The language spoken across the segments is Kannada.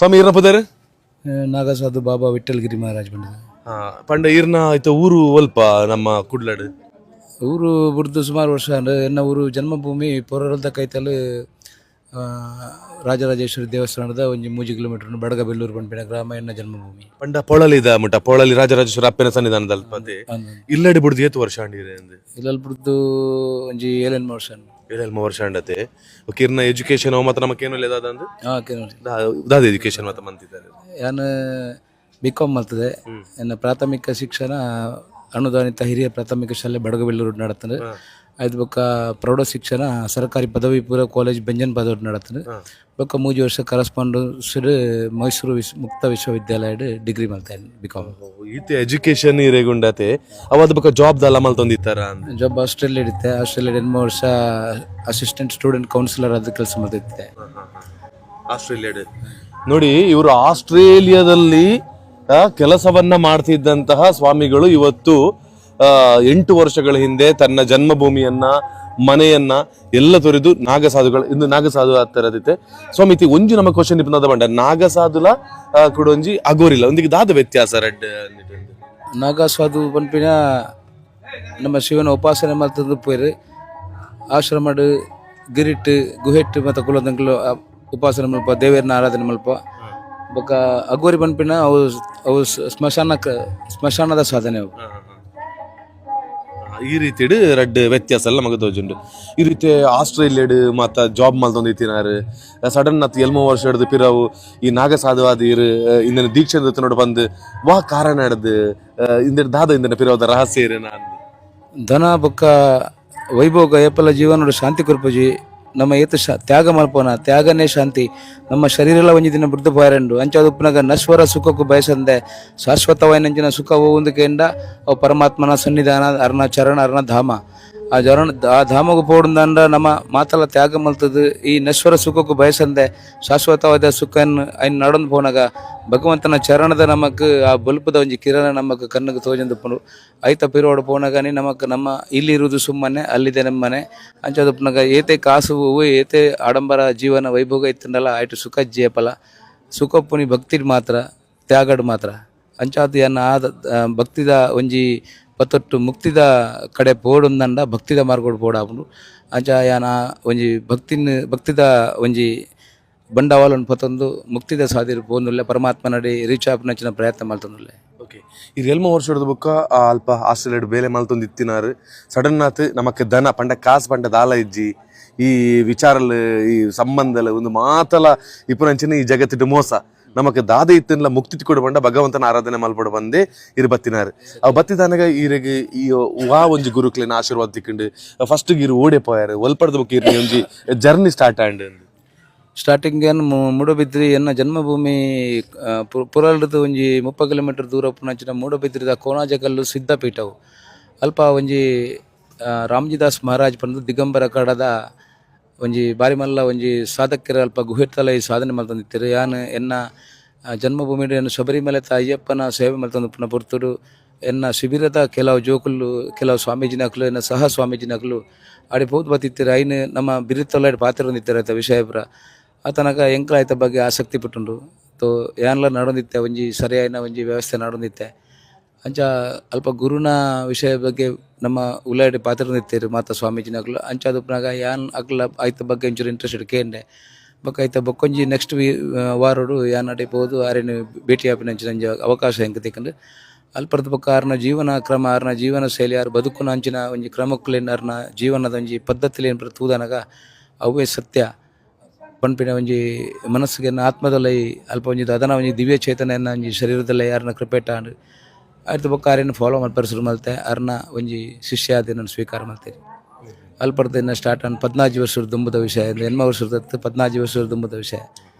ಸ್ವಾಮಿ ಈರ್ನ ಪುದರ್ ನಾಗಸಾಧು ಬಾಬಾ ವಿಠ್ಠಲಗಿರಿ ಮಹಾರಾಜ್ ಬಂದಿದೆ. ಪಂಡ ಈರ್ನ ಆಯ್ತು ಊರು ಅಲ್ಪ ನಮ್ಮ ಕುಡ್ಲಡ್ ಊರು ಬಿಡ್ದು ಸುಮಾರು ವರ್ಷ ಅಂದರೆ ಎನ್ನ ಊರು ಜನ್ಮಭೂಮಿ ಪೊರರದ ಕೈತಲು ರಾಜರಾಜೇಶ್ವರಿ ದೇವಸ್ಥಾನದ ಒಂದು 3 ಕಿಲೋಮೀಟರ್ ಬಡಗಬೆಲ್ಲೂರು ಪಂಪಿನ ಗ್ರಾಮ ಎನ್ನ ಜನ್ಮಭೂಮಿ. ಪಂಡ ಪೊಳಲಿದ ಮುಟ್ಟ ಪೊಳಲಿ ರಾಜರಾಜೇಶ್ವರ ಅಪ್ಪನ ಸನ್ನಿಧಾನದಲ್ಲಿ ಪದೇ ಇಲ್ಲಡಿ ಬಿಡ್ದು ಏತು ವರ್ಷ ಅಂಡಿರೆ ಇಲ್ಲಲ್ಲಿ ಬಿಡ್ದು ಒಂಜಿ 7 ವರ್ಷ 7 ವರ್ಷ ಅಂಡತೆ ಕಿರ್ನ ಎಜುಕೇಶನ್ ಮತ್ತು ನಮಗೇನು ಲೇದಾದ ಅಂದು ದಾದ ಎಜುಕೇಶನ್ ಮತ್ತು ಮಂತಿದ್ದಾರೆ ನಾನು ಬಿಕಾಮ್ ಮಾಡ್ತದೆ. ನನ್ನ ಪ್ರಾಥಮಿಕ ಶಿಕ್ಷಣ ಅನುದಾನಿತ ಹಿರಿಯ ಪ್ರಾಥಮಿಕ ಶಾಲೆ ಬಡಗಬೆಲ್ಲೂರು ನಡತ್ತದೆ. ಐದು ಬೊಕ್ಕ ಪ್ರೌಢ ಶಿಕ್ಷಣ ಸರ್ಕಾರಿ ಪದವಿ ಪೂರ್ವ ಕಾಲೇಜ್ ಬೆಂಜನ್ ಪದವಿ ನಡತ್ತದೆ. ಬೊಕ್ಕ 3 ವರ್ಷ ಕರೆಸ್ಪಾಂಡೆನ್ಸ್ ಮೈಸೂರು ಮುಕ್ತ ವಿಶ್ವವಿದ್ಯಾಲಯ ಡಿಗ್ರಿ ಮಾಡ್ತೇನೆ ಬಿಕಾಮ್. ಈತೆ ಎಜುಕೇಶನ್ ಇರೇಗುಂಡತೆ ಅವದ ಬೊಕ್ಕ ಜಾಬ್ ದಲ್ಲ ಮಲ್ತೊಂದಿತ್ತಾರ ಜಾಬ್ ಆಸ್ಟ್ರೇಲಿಯಾ ಇರುತ್ತೆ. ಆಸ್ಟ್ರೇಲಿಯಾ 2 ವರ್ಷ ಅಸಿಸ್ಟೆಂಟ್ ಸ್ಟೂಡೆಂಟ್ ಕೌನ್ಸಿಲರ್ ಆದ ಕೆಲಸ ಮಾಡ್ತಿದ್ದೆ ಆಸ್ಟ್ರೇಲಿಯಾ. ನೋಡಿ ಇವರು ಆಸ್ಟ್ರೇಲಿಯಾದಲ್ಲಿ ಕೆಲಸವನ್ನ ಮಾಡ್ತಿದ್ದಂತಹ ಸ್ವಾಮಿಗಳು ಇವತ್ತು 8 ವರ್ಷಗಳ ಹಿಂದೆ ತನ್ನ ಜನ್ಮಭೂಮಿಯನ್ನ ಮನೆಯನ್ನ ಎಲ್ಲ ತೊರೆದು ನಾಗಸಾಧುಗಳು ಇಂದು ನಾಗಸಾಧು ಆಗ್ತಾರದಿತ್ತೆ ಸ್ವಾಮಿ ಇತಿ ಒಂಜಿ ನಮ್ಮ ಕ್ವಶನ್ ಇಪ್ಪದ ಬಂಡ ನಾಗಸಾಧುಲ ಕುಡೊಂಜಿ ಅಗೋರಿಲ್ಲ ಒಂದಿಗೆ ದಾದ ವ್ಯತ್ಯಾಸ ರೆಡ್ ನಾಗಸಾಧು ಪನ್ಪಿನ ನಮ್ಮ ಶಿವನ ಉಪಾಸನೆ ಮಾಡ್ತದ್ದು ಪೋಯ್ರು ಆಶ್ರಮ ಗಿರಿಟ್ಟು ಗುಹೆಟ್ಟು ಮತ್ತು ಕುಲದಂಕಲು ಉಪಾಸನೆ ಮಲ್ಪ ದೇವರನ್ನ ಆರಾಧನೆ ಮಲ್ಪ ಬೊಕ್ಕ ಅಗೋರಿ ಪನ್ಪಿನ ಅವು ಸ್ಮಶಾನದ ಸಾಧನೆ ಅವು ಈ ರೀತಿ ರೆಡ್ ವ್ಯತ್ಯಾಸ ಎಲ್ಲ ಮಗ ತೋಜುಂಡು. ಈ ರೀತಿ ಆಸ್ಟ್ರೇಲಿಯಾಡ್ ಮತ್ತು ಜಾಬ್ ಮಲ್ತೊಂದಿತ್ತಿನಾರು ಸಡನ್ ಅತ್ 7 ವರ್ಷ ಹಿಡ್ದು ಪಿರವು ಈ ನಾಗಸಾಧುವಾದ ಇರು ಇಂದಿನ ದೀಕ್ಷೆ ನೋಡು ಬಂದು ವಾ ಕಾರಣ ಹಿಡ್ದು ಇಂದಿನ ದಾದ ಇಂದಿನ ಪಿರವದ ರಹಸ್ಯ ಇರೇನ ಧನ ಬೊಕ್ಕ ವೈಭೋಗ ಏಪಲ ಜೀವನೋಡು ಶಾಂತಿ ಕೊರ್ಪಜಿ ನಮ್ಮ ಏತು ತ್ಯಾಗ ಮಲ್ಪೋನ ತ್ಯಾಗನೇ ಶಾಂತಿ. ನಮ್ಮ ಶರೀರ ಒಂಜಿ ದಿನ ಬುದ್ಧ ಪಾಯರಂಡು ಅಂಚಾದ ಉಪ್ಪನಾಗ ನಶ್ವರ ಸುಖಕ್ಕೂ ಬಯಸಂದೆ ಶಾಶ್ವತವಾಯಿನಂಚಿನ ಸುಖ ಹೋಗುಂದಕೆಂಡ ಅವು ಪರಮಾತ್ಮನ ಸನ್ನಿಧಾನ ಅರ್ಣ ಚರಣ ಅರ್ಣ ಧಾಮ ಆ ಧಾಮಗೂ ಪೋಡುಂದಂಡ ನಮ್ಮ ಮಾತಲ್ಲ ತ್ಯಾಗ ಮಲ್ತದು ಈ ನಶ್ವರ ಸುಖಕ್ಕೂ ಬಯಸಂದೆ ಶಾಶ್ವತವಾದ ಸುಖ ಐನ್ ನಡೊಂದು ಪೋನಾಗ ಭಗವಂತನ ಚರಣದ ನಮಕ್ ಆ ಬಲ್ಪದ ಒಂಜಿ ಕಿರಣ ನಮಕ್ ಕಣ್ಣಿಗೆ ತೋಜಂದುಪ್ಪನು ಐತ ಪಿರೋಡು ಪೋನಾಗನಿ ನಮಕ್ ನಮ್ಮ ಇಲ್ಲಿ ಇರುವುದು ಸುಮ್ಮನೆ ಅಲ್ಲಿದೆ ನಮ್ಮನೆ ಅಂಚದಪ್ಪನಾಗ ಏತೆ ಕಾಸು ಏತೆ ಆಡಂಬರ ಜೀವನ ವೈಭೋಗ ಇತ್ತಂಡಲ್ಲ ಆಯ್ತು ಸುಖ ಜೇಪಲ ಸುಖಪ್ಪುನಿ ಭಕ್ತಿಡ್ ಮಾತ್ರ ತ್ಯಾಗಡ್ ಮಾತ್ರ ಅಂಚಾದ ಏನ ಆದ ಭಕ್ತಿದ ಒಂಜಿ ಪತ್ತೊಟ್ಟು ಮುಕ್ತಿದ ಕಡೆ ಪೋಡುಂದಂಡ ಭಕ್ತಿದ ಮಾರ್ಗೋಡು ಪೋಡಾಪುಂಡು ಅಂಚ ಯಾನ ಒಂಜಿ ಭಕ್ತಿದ ಒಂಜಿ ಬಂಡವಾಳವನ್ನು ಪತ್ತೊಂದು ಮುಕ್ತಿದ ಸಾದಿರು ಪೋಂದುಲ್ಲೆ ಪರಮಾತ್ಮ ನಡಿ ರೀಚ್ ಆಪುನಂಚಿನ ಪ್ರಯತ್ನ ಮಲ್ತೊಂದುಲ್ಲೆ. ಓಕೆ ಈ 7 ವರ್ಷ ಹಿಡಿದ ಬುಕ್ಕ ಅಲ್ಪ ಆಸ್ಟ್ರೇಲಿಯಾಡ್ ಬೇಲೆ ಮಲ್ತೊಂದು ಇತ್ತಿನಾರು ಸಡನ್ ಆತ್ ನಮಕ್ ದನ ಪಂಡ ಕಾಸು ಪಂಡ ದಾಲ ಇಜ್ಜಿ ಈ ವಿಚಾರಲ್ ಈ ಸಂಬಂಧಲ ಒಂದು ಮಾತಲ ಇಪ್ಪುನಂಚಿನ ಈ ಜಗತ್ತಿಟ್ಟು ಮೋಸ ನಮಕ್ ದಾದ ಇತ್ತಿನ ಮುಕ್ತಿ ಕೊಡು ಬಂಡ ಭಗವಂತನ ಆರಾಧನೆ ಮಲ್ಪಡು ಬಂದೆ ಇರು ಬತ್ತಿನಾರು ಅವು ಬತ್ತಿದಾನಾಗ ಈರಿಗೆ ಈ ವಾ ಒಂಜಿ ಗುರುಕ್ಲಿನ ಆಶೀರ್ವಾದ ತಿಕ್ಕೊಂಡು ಫಸ್ಟ್ ಇರು ಓಡೆ ಪೋಯಾರು ಒಲ್ಪಡ್ದ ಬುಕ್ ಇರ್ಲಿ ಒಂಜಿ ಜರ್ನಿ ಸ್ಟಾರ್ಟ್ ಆಂಡ್ ಸ್ಟಾರ್ಟಿಂಗ್ ಏನು ಮೂಡಬಿದ್ರಿ ಎನ್ನ ಜನ್ಮಭೂಮಿ ಪುರಲ್ದು ಒಂಜಿ 30 ಕಿಲೋಮೀಟರ್ ದೂರ ಪುನಂಚಿನ ಮೂಡಬಿದ್ರಿದ ಕೋಣಾಜಕಲ್ಲು ಸಿದ್ಧಪೀಠವು ಅಲ್ಪ ಒಂಜಿ ರಾಮ್ಜಿದಾಸ್ ಮಹಾರಾಜ್ ಪಂದು ದಿಗಂಬರ ಕಡದ ಒಂಜಿ ಬಾರಿ ಮಲ್ಲ ಒಂಜಿ ಸಾಧಕರ ಅಲ್ಪ ಗುಹೆತ್ತಲ ಈ ಸಾಧನೆ ಮಲ್ತೊಂದಿತ್ತಿರು ಯಾನ್ ಎನ್ನ ಜನ್ಮಭೂಮಿ ಎನ್ನ ಶಬರಿಮಲೆ ಅಯ್ಯಪ್ಪನ ಸೇವೆ ಮಲ್ತೊಂದು ಪುರ್ತುಡು ಎನ್ನ ಶಿಬಿರದ ಕೆಲವು ಜೋಕುಲು ಕೆಲವು ಸ್ವಾಮೀಜಿನಕಲು ಎನ್ನ ಸಹ ಸ್ವಾಮೀಜಿನಕಲು ಆಡಿ ಪೋದು ಬತ್ತಿತ್ತಿರು ಐನು ನಮ್ಮ ಬಿರಿತೊಲ್ಲ ಪಾತ್ರ ಹೊಂದಿತ್ತಿರ ವಿಷಯಪುರ ಆತನಕ ಎಂಕ್ಲ ಆಯ್ತ ಬಗ್ಗೆ ಆಸಕ್ತಿ ಪುಟ್ಟುಂಡು ತೋ ಯಾನ್ಲ ನಡೊಂದಿತ್ತೆ ಒಂಜಿ ಸರಿಯಾಯಿನ ಒಂಜಿ ವ್ಯವಸ್ಥೆ ನಡೊಂದಿತ್ತೆ ಅಂಚ ಅಲ್ಪ ಗುರುನ ವಿಷಯ ಬಗ್ಗೆ ನಮ್ಮ ಉಲಾಡಿ ಪಾತ್ರ ನಿಂತಿರು ಮಾತ ಸ್ವಾಮೀಜಿನಕ್ಲು ಅಂಚಾದಪ್ಪನಾಗ ಯಾನ್ ಅಕ್ಲ ಆಯ್ತ ಬಗ್ಗೆ ಒಂಚೂರು ಇಂಟ್ರೆಸ್ಟೆಡ್ ಕೇಂಡೆ ಬೊಕ್ಕ ಆಯ್ತ ಬೊಕ್ಕೊಂಜಿ ನೆಕ್ಸ್ಟ್ ವಾರೋಡು ಯಾನ್ ನಡಿಬೋದು ಆರೇನು ಭೇಟಿ ಆಪಿನಂಚಿನ ಅವಕಾಶ ಹೆಂಗೆ ತಿಕ್ಕಂಡು ಅಲ್ಪರ್ದ ಬೊಕ್ಕ ಆರ್ನ ಜೀವನ ಕ್ರಮ ಆರ್ನ ಜೀವನ ಶೈಲಿ ಆರು ಬದುಕುನ ಅಂಚಿನ ಒಂಜಿ ಕ್ರಮಕ್ಕಲೇನು ಆರ್ನ ಜೀವನದ ಒಂಜಿ ಪದ್ಧತಿಲೇನು ತೂದನಾಗ ಅವೇ ಸತ್ಯ ಪನ್ಪಿನ ಒಂಜಿ ಮನಸ್ಸಿಗೆ ಆತ್ಮದಲ್ಲಿ ಅಲ್ಪ ಒಂಜಿ ಅದನ ಒಂಜಿ ದಿವ್ಯ ಚೇತನ ಒಂಜಿ ಶರೀರದಲ್ಲೇ ಯಾರನ್ನ ಕೃಪೇಟ ಆಯ್ತು ಬೊಕ್ಕ ಆರೇನು ಫಾಲೋ ಮಲ್ಪರು ಶುರು ಮಲ್ತೆ ಅರ್ನ ಒಂಜಿ ಶಿಷ್ಯ ಆದ ಸ್ವೀಕಾರ ಮಾಡ್ತೇನೆ ಅಲ್ಪರ್ದ ಸ್ಟಾರ್ಟ್ ಆನ್ 14 ವರ್ಷದ ದುಂಬದ ವಿಷಯ 8 ವರ್ಷದ 14 ವರ್ಷದ ದುಂಬದ ವಿಷಯ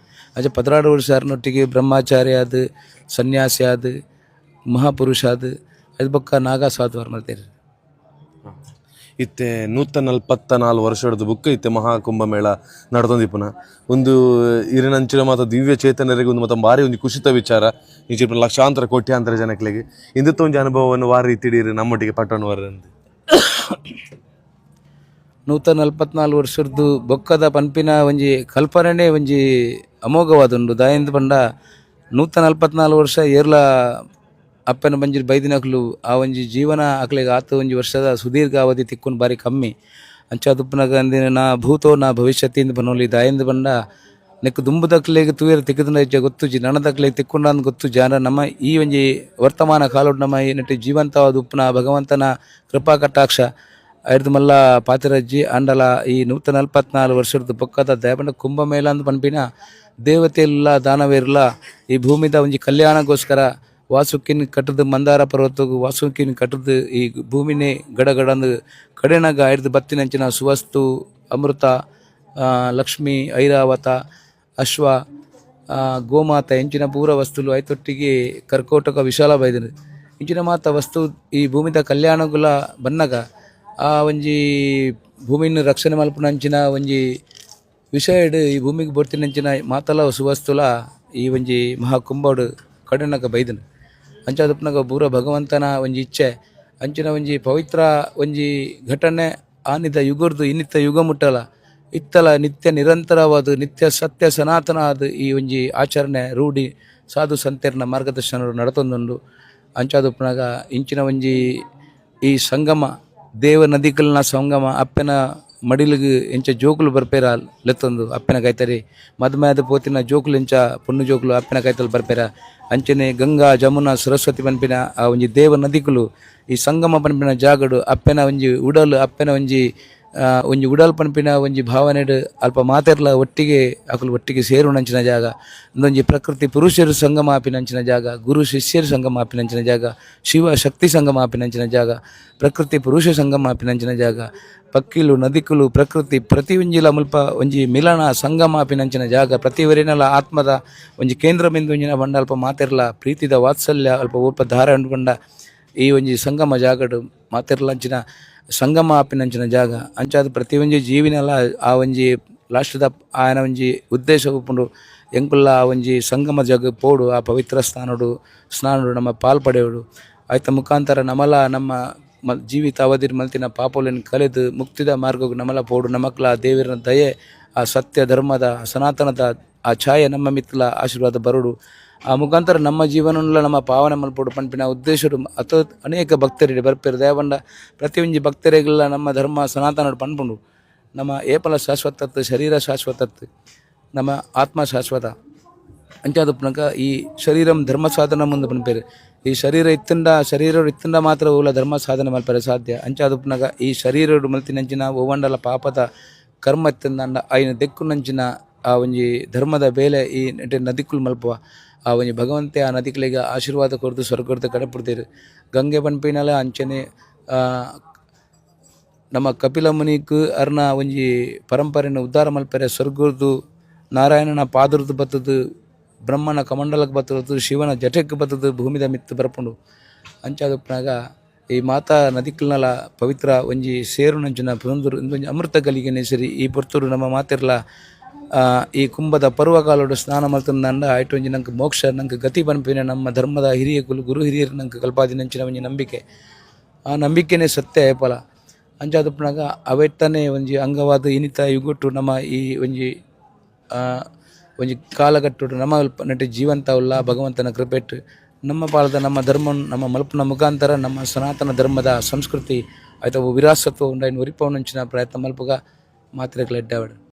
ಅಜ 16 ವರ್ಷ ಅರ್ನೊಟ್ಟಿಗೆ ಬ್ರಹ್ಮಚಾರಿ ಆದ ಸನ್ಯಾಸಿ ಆದ ಮಹಾಪುರುಷ ಆದ ಅದು ಬೊಕ್ಕ ನಾಗಸಾಧು ಮಾಡ್ತೇನೆ. ಇತ್ತೆ 144 ವರ್ಷ ಹಿಡಿದು ಬುಕ್ ಇತ್ತೆ ಮಹಾಕುಂಭಮೇಳ ನಡ್ದೊಂದಿಪ್ಪುನ ಒಂದು ಇರಿನಂಚಿನ ಮಾತ ದಿವ್ಯ ಚೇತನರಿಗೆ ಒಂದು ಮತ ಭಾರಿ ಒಂದು ಕುಶಿತ ವಿಚಾರ ಇಂಚಿನ ಲಕ್ಷಾಂತರ ಕೋಟ್ಯಾಂತರ ಜನಕ್ಕೆ ಇಂದತ್ತ ಒಂಜಿ ಅನುಭವವನ್ನು ವಾರ ರೀತಿಡೀರಿ ನಮ್ಮೊಟ್ಟಿಗೆ ಪಟ್ಟಣವರ 144 ವರ್ಷದ್ದು ಬೊಕ್ಕದ ಪನ್ಪಿನ ಒಂಜಿ ಕಲ್ಪನೆ ಒಂಜಿ ಅಮೋಘವಾದುಂಡು ದಾಯಂದು ಪಂಡ 144 ವರ್ಷ ಏರ್ಲ ಅಪ್ಪನ ಬಂಜಿರ್ ಬೈದಿನಕ್ಲು ಆ ಒಂಜಿ ಜೀವನ ಅಕ್ಲೆಗ್ ಆತ ಒಂಜಿ ವರ್ಷದ ಸುದೀರ್ಘ ಅವಧಿ ತಿಕ್ಕುನ್ ಬಾರಿ ಕಮ್ಮಿ ಅಂಚಾದುಪ್ಪುನಗ ಅಂದಿನ ನಾ ಭೂತೋ ನಾ ಭವಿಷ್ಯತ್ತಿಂದ ಬನ್ನೋಲಿ ದಾಯಂದು ಬಂಡ ನೆಕ್ ದುಂಬುದಕ್ಲೆಗ್ ತೂಯರ ತಿಕ್ಕದ ಹೆಜ್ಜೆ ಗೊತ್ತುಜಿ ನನ್ನದಕ್ಲೆಗ್ ತಿಕ್ಕೊಂಡಂದು ಗೊತ್ತು ಜಾನ ನಮ್ಮ ಈ ಒಂಜಿ ವರ್ತಮಾನ ಕಾಲೋಡು ನಮ್ಮ ಈ ನಟಿ ಜೀವಂತವಾದ ಉಪ್ಪುನ ಭಗವಂತನ ಕೃಪಾ ಕಟಾಕ್ಷ ಐದು ಮಲ್ಲ ಪಾತಿರಜ್ಜಿ ಅಂಡಲ ಈ 144 ವರ್ಷದ ಪಕ್ಕದ ದಯಪಂಡ ಕುಂಭಮೇಳ ಅಂದ್ ಪನ್ಪಿನ ದೇವತೆಲ್ಲ ದಾನವೇರ್ಲ ಈ ಭೂಮಿದ ಒಂಜಿ ಕಲ್ಯಾಣಗೋಸ್ಕರ ವಾಸುಕಿನ್ ಕಟ್ಟದ ಮಂದಾರ ಪರ್ವತಗೂ ವಾಸುಕಿನ್ ಕಟ್ಟದ ಈ ಭೂಮಿನೇ ಗಡಗಡಂದು ಕಡೆನಾಗ ಐದು ಬತ್ತಿನಂಚಿನ ಸುವಸ್ತು ಅಮೃತ ಲಕ್ಷ್ಮಿ ಐರಾವತ ಅಶ್ವ ಗೋಮಾತ ಎಂಚಿನ ಪೂರ ವಸ್ತುಲು ಐತೊಟ್ಟಿಗೆ ಕರ್ಕೋಟಕ ವಿಶಾಲ ಬೈದನು ಇಂಚಿನ ಮಾತ ವಸ್ತು ಈ ಭೂಮಿದ ಕಲ್ಯಾಣಗುಲ ಬನ್ನಗ ಆ ಒಂಜಿ ಭೂಮಿನ ರಕ್ಷಣೆ ಮಲ್ಪುನಂಚಿನ ಒಂಜಿ ವಿಷಯಡ್ ಈ ಭೂಮಿಗೆ ಬರ್ತಿನಂಚಿನ ಮಾತಲ ಸುವಸ್ತುಲ ಈ ಒಂಜಿ ಮಹಾಕುಂಭಡು ಕಡೆನಕ ಬೈದನು ಅಂಚಾದಪ್ಪನಾಗ ಪೂರ ಭಗವಂತನ ಒಂಜಿ ಇಚ್ಛೆ ಅಂಚಿನ ಒಂಜಿ ಪವಿತ್ರ ಒಂಜಿ ಘಟನೆ ಆನಿದ ಯುಗರ್ದು ಇನ್ನಿತ್ತ ಯುಗ ಮುಟ್ಟಲ ಇತ್ತಲ ನಿತ್ಯ ನಿರಂತರವಾದ ನಿತ್ಯ ಸತ್ಯ ಸನಾತನ ಆದ ಈ ಒಂಜಿ ಆಚರಣೆ ರೂಢಿ ಸಾಧು ಸಂತೇರ್ನ ಮಾರ್ಗದರ್ಶನರು ನಡತೊಂದುಂಡು ಅಂಚಾದಪ್ಪನಾಗ ಇಂಚಿನ ಒಂಜಿ ಈ ಸಂಗಮ ದೇವ ನದಿಕಲ್ನ ಸಂಗಮ ಅಪ್ಪನ ಮಡಿಲಿಗೆ ಎಂಚ ಜೋಕುಲು ಬರ್ಪೇರ ಲೆತ್ತೊಂದು ಅಪ್ಪನ ಕೈತರಿ ಮದ್ಮೇದ ಪೋತಿನ ಜೋಕುಲು ಎಂಚ ಪೊಣ್ಣು ಜೋಕುಲು ಅಪ್ಪನ ಕೈತಲ್ ಬರ್ಪೇರ ಅಂಚನೆ ಗಂಗಾ ಜಮುನಾ ಸರಸ್ವತಿ ಪನ್ಪಿನ ಆ ಒಂಜಿ ದೇವ ನದಿಕುಲು ಈ ಸಂಗಮ ಪನ್ಪಿನ ಜಾಗಡು ಅಪ್ಪನ ಒಂಜಿ ಉಡಲ್ ಅಪ್ಪನ ಒಂಜಿ ಉಡಲ್ ಪನ್ಪಿನ ಒಂಜಿ ಭಾವನೆಡು ಅಲ್ಪ ಮಾತೆರ್ಲ ಒಟ್ಟಿಗೆ ಅಕುಲು ಒಟ್ಟಿಗೆ ಸೇರುನಂಚಿನ ಜಾಗ ಒಂದೊಂಜಿ ಪ್ರಕೃತಿ ಪುರುಷರು ಸಂಗಮ ಆಪಿನಂಚಿನ ಜಾಗ ಗುರು ಶಿಷ್ಯರು ಸಂಗಮ ಆಪಿನಂಚಿನ ಜಾಗ ಶಿವ ಶಕ್ತಿ ಸಂಗಮ ಆಪಿನಂಚಿನ ಜಾಗ ಪ್ರಕೃತಿ ಪುರುಷ ಸಂಗಮ ಆಪಿನಂಚಿನ ಜಾಗ ಪಕ್ಕಿಲು ನದಿಕುಲು ಪ್ರಕೃತಿ ಪ್ರತಿ ಒಂಜಿಲ ಮುಲ್ಪ ಒಂಜಿ ಮಿಲನ ಸಂಗಮ ಆಪಿನಂಚಿನ ಜಾಗ ಪ್ರತಿವರಿನಲ ಆತ್ಮದ ಒಂಜಿ ಕೇಂದ್ರ ಬಿಂದು ಒಂಜಿನ ಬಂಡ ಅಲ್ಪ ಮಾತೆರ್ಲ ಪ್ರೀತಿದ ವಾತ್ಸಲ್ಯ ಅಲ್ಪ ಒಲ್ಪ ಧಾರ ಅಂಡ್ಕೊಂಡ ಈ ಒಂಜಿ ಸಂಗಮ ಜಾಗಡು ಮಾತೆರ್ಲಂಚಿನ ಸಂಗಮ ಆಪಿನಂಚಿನ ಜಾಗ ಅಂಚಾದ ಪ್ರತಿ ಒಂಜಿ ಜೀವಿನೆಲ್ಲ ಆ ಒಂಜಿ ಲಾಸ್ಟ್ದ ಆಯನ ಒಂಜಿ ಉದ್ದೇಶ ಉಪ್ಪುಂಡು ಎಂಕುಲ್ಲ ಆ ಒಂಜಿ ಸಂಗಮ ಜಾಗ ಪೋಡು ಆ ಪವಿತ್ರ ಸ್ನಾನಡು ನಮ್ಮ ಪಾಲ್ಪಡೆಯೋಡು ಆಯ್ತ ಮುಖಾಂತರ ನಮಲ ನಮ್ಮ ಜೀವಿತ ಅವಧಿರ್ ಮಲ್ತಿನ ಪಾಪೋಲಿನ ಕಲೆದು ಮುಕ್ತಿದ ಮಾರ್ಗವು ನಮಲ ಪೋಡು ನಮಕ್ಲ ಆ ದೇವರಿನ ದಯೆ ಆ ಸತ್ಯ ಧರ್ಮದ ಸನಾತನದ ಆ ಛಾಯೆ ನಮ್ಮ ಮಿತ್ಲ ಆಶೀರ್ವಾದ ಬರುಡು ಆ ಮುಖಾಂತರ ನಮ್ಮ ಜೀವನಲ್ಲ ನಮ್ಮ ಪಾವನೆ ಮಲ್ಪೋಡು ಪಂಪಿನ ಉದ್ದೇಶರು ಅಥವಾ ಅನೇಕ ಭಕ್ತರಿಗೆ ಬರ್ಪೇರು ದಯಬಂಡ ಪ್ರತಿಯೊಂದು ಭಕ್ತರಿಗೆಲ್ಲ ನಮ್ಮ ಧರ್ಮ ಸನಾತನ ಪನ್ಪುಂಡು ನಮ್ಮ ಏಪಲ ಶಾಶ್ವತತ್ತು ಶರೀರ ಶಾಶ್ವತತ್ತು ನಮ್ಮ ಆತ್ಮ ಶಾಶ್ವತ ಅಂಚಾದಪ್ಪನಕ ಈ ಶರೀರಂ ಧರ್ಮ ಸಾಧನ ಮುಂದೆ ಪನ್ಪೇರು ಈ ಶರೀರ ಇತ್ತಂಡ ಮಾತ್ರ ಓಲ ಧರ್ಮ ಸಾಧನೆ ಮಲ್ಪರೆ ಸಾಧ್ಯ ಅಂಚಾದಪ್ಪನಗ ಈ ಶರೀರ ಮಲ್ತಿನಂಚಿನ ಓವಂಡಲ ಪಾಪದ ಕರ್ಮ ಇತ್ತಂದ ಆಯ್ನ ದೆಕ್ಕುನಂಚಿನ ಆ ಒಂಜಿ ಧರ್ಮದ ಬೇಲೆ ಈ ನದಿಕುಲ್ ಮಲ್ಪುವ ಆ ಒಂಜಿ ಭಗವಂತೆ ಆ ನದಿಗಳಿಗೆ ಆಶೀರ್ವಾದ ಕೊರ್ದು ಸ್ವರ್ಗದ ಕಡೆಪಡ್ತೀರು ಗಂಗೆ ಪನ್ಪಿನಲ ಅಂಚನೆ ನಮ್ಮ ಕಪಿಲ ಮುನಿಕ್ ಅರ್ನ ಒಂಜಿ ಪರಂಪರೆನ ಉದ್ಧಾರ ಮಲ್ಪರೆ ಸ್ವರ್ಗದ್ದು ನಾರಾಯಣನ ಪಾದರದ್ದು ಬತ್ತದು ಬ್ರಹ್ಮನ ಕಮಂಡಲಕ್ಕೆ ಬತ್ತದು ಶಿವನ ಜಟಕ್ಕೆ ಬತ್ತದು ಭೂಮಿದ ಮಿತ್ತು ಬರ್ಪುಂಡು ಅಂಚಾದಪ್ಪನಾಗ ಈ ಮಾತಾ ನದಿಕಲ್ನಲ ಪವಿತ್ರ ಒಂಜಿ ಸೇರು ನಂಚಿನ ಪುನಂದೂರು ಒಂಜಿ ಅಮೃತ ಗಲಿಗೆ ನೆಸರಿ ಈ ಪೊರ್ತೂರು ನಮ್ಮ ಮಾತೆರ್ಲ ಈ ಕುಂಭದ ಪರ್ವಕಾಲೋಡು ಸ್ನಾನ ಮಲ್ತಂದಂಡ ಆಯ್ತು ಒಂಜಿ ನಂಗೆ ಮೋಕ್ಷ ನಂಗೆ ಗತಿ ಪನ್ಪಿನ ನಮ್ಮ ಧರ್ಮದ ಹಿರಿಯ ಗುರು ಹಿರಿಯರು ನಂಗೆ ಕಲ್ಪಾದಿನಂಚಿನ ಒಂಜಿ ನಂಬಿಕೆ ಆ ನಂಬಿಕೆನೇ ಸತ್ಯ ಏಪಲ ಅಂಚಾದಪ್ಪನಾಗ ಅವೆಟ್ಟನೆ ಒಂಜಿ ಅಂಗವಾದ ಇನಿತ ಯುಗುಟ್ಟು ನಮ್ಮ ಈ ಒಂಜಿ ಕಾಲಘಟ್ಟೋಡು ನಮ್ಮ ನಟಿ ಜೀವಂತ ಉಲ್ಲ ಭಗವಂತನ ಕೃಪೆಟ್ಟು ನಮ್ಮ ಪಾಲದ ನಮ್ಮ ಧರ್ಮ ನಮ್ಮ ಮಲ್ಪನ ಮುಖಾಂತರ ನಮ್ಮ ಸನಾತನ ಧರ್ಮದ ಸಂಸ್ಕೃತಿ ಆಯ್ತು ವಿರಾಸತ್ವ ಉಂಡ ಒರಿಪವನಂಚಿನ ಪ್ರಯತ್ನ ಮಲ್ಪಗ ಮಾತ್ರೆಗಳು ಎಡ್ಡಾವಡು.